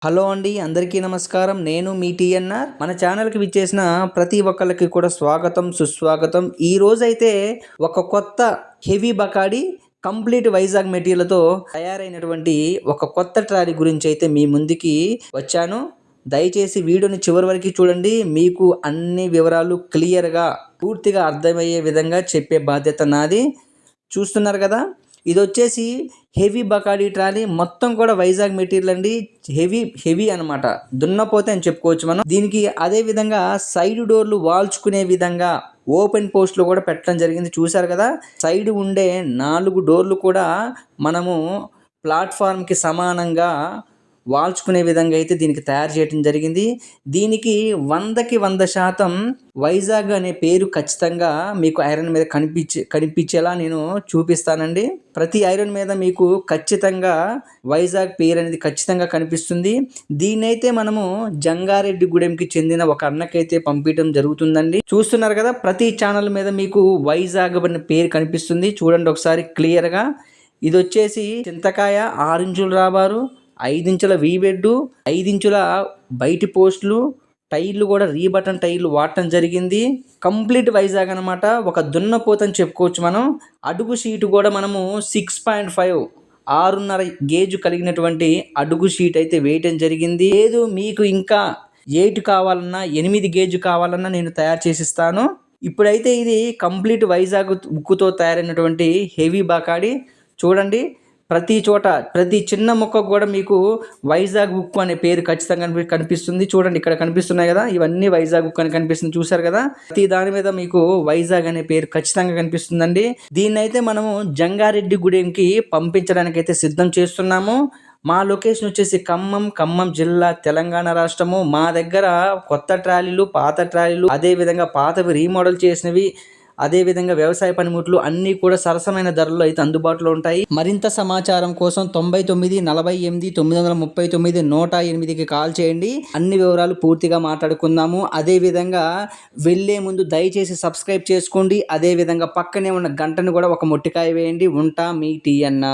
Hello అండి, అందరికీ నమస్కారం. నేను మీ టీఎన్ఆర్. మన ఛానల్కి విచ్చేసిన ప్రతి ఒక్కరికి కూడా స్వాగతం, సుస్వాగతం. ఈ రోజైతే ఒక కొత్త హెవీ బకాడి కంప్లీట్ వైజాగ్ మెటీరియల్తో తయారైనటువంటి ఒక కొత్త ట్రాలీ గురించి అయితే మీ ముందుకి వచ్చాను. దయచేసి వీడియోని చివరి వరకు చూడండి. మీకు అన్ని వివరాలు క్లియర్గా పూర్తిగా అర్థమయ్యే విధంగా చెప్పే బాధ్యత నాది. చూస్తున్నారు కదా, ఇది వచ్చేసి హెవీ బకాడీ ట్రాలీ. మొత్తం కూడా వైజాగ్ మెటీరియల్ అండి. హెవీ అనమాట, దున్నపోతే అని చెప్పుకోవచ్చు మనం. దీనికి అదే విధంగా సైడ్ డోర్లు వాల్చుకునే విధంగా ఓపెన్ పోస్ట్లు కూడా పెట్టడం జరిగింది. చూసారు కదా, సైడ్ ఉండే 4 డోర్లు కూడా మనము ప్లాట్ఫామ్కి సమానంగా వాల్చుకునే విధంగా అయితే దీనికి తయారు చేయడం జరిగింది. దీనికి 100కి 100% వైజాగ్ అనే పేరు ఖచ్చితంగా మీకు ఐరన్ మీద కనిపించేలా నేను చూపిస్తానండి. ప్రతి ఐరన్ మీద మీకు ఖచ్చితంగా వైజాగ్ పేరు అనేది ఖచ్చితంగా కనిపిస్తుంది. దీన్నైతే మనము జంగారెడ్డిగూడెంకి చెందిన ఒక అన్నకైతే పంపించడం జరుగుతుందండి. చూస్తున్నారు కదా, ప్రతి ఛానల్ మీద మీకు వైజాగ్ అనే పేరు కనిపిస్తుంది. చూడండి ఒకసారి క్లియర్గా. ఇది వచ్చేసి చింతకాయ 6 ఇంచుల రాబారు, 5 ఇంచుల వీబెడ్డు, 5 ఇంచుల బయటి పోస్టులు, టైర్లు కూడా రీబటన్ టైర్లు వాడటం జరిగింది. కంప్లీట్ వైజాగ్ అనమాట. ఒక దున్నపోతని చెప్పుకోవచ్చు మనం. అడుగు షీటు కూడా మనము 6.5 6.5 గేజ్ కలిగినటువంటి అడుగు షీట్ అయితే వేయటం జరిగింది. లేదు మీకు ఇంకా 8 కావాలన్నా 8 గేజ్ కావాలన్నా నేను తయారు చేసిస్తాను. ఇప్పుడైతే ఇది కంప్లీట్ వైజాగ్ ఉక్కుతో తయారైనటువంటి హెవీ బకాడి. చూడండి, ప్రతి చోట ప్రతి చిన్న మొక్కకు కూడా మీకు వైజాగ్ ఉక్కు అనే పేరు ఖచ్చితంగా కనిపిస్తుంది. చూడండి, ఇక్కడ కనిపిస్తున్నాయి కదా, ఇవన్నీ వైజాగ్ ఉక్కు అని కనిపిస్తుంది. చూసారు కదా, ప్రతి దాని మీద మీకు వైజాగ్ అనే పేరు ఖచ్చితంగా కనిపిస్తుందండి. దీన్ని అయితే మనము జంగారెడ్డిగూడెంకి పంపించడానికి అయితే సిద్ధం చేస్తున్నాము. మా లొకేషన్ వచ్చేసి ఖమ్మం జిల్లా, తెలంగాణ రాష్ట్రము. మా దగ్గర కొత్త ట్రాలీలు, పాత ట్రాలీలు, అదేవిధంగా పాతవి రీమోడల్ చేసినవి, అదేవిధంగా వ్యవసాయ పనిముట్లు అన్నీ కూడా సరసమైన ధరల్లో అయితే అందుబాటులో ఉంటాయి. మరింత సమాచారం కోసం 99 48 939 108కి కాల్ చేయండి. అన్ని వివరాలు పూర్తిగా మాట్లాడుకుందాము. అదేవిధంగా వెళ్ళే ముందు దయచేసి సబ్స్క్రైబ్ చేసుకోండి. అదేవిధంగా పక్కనే ఉన్న గంటను కూడా ఒక మొట్టికాయ వేయండి. ఉంటా మీ టీఎన్ఆర్.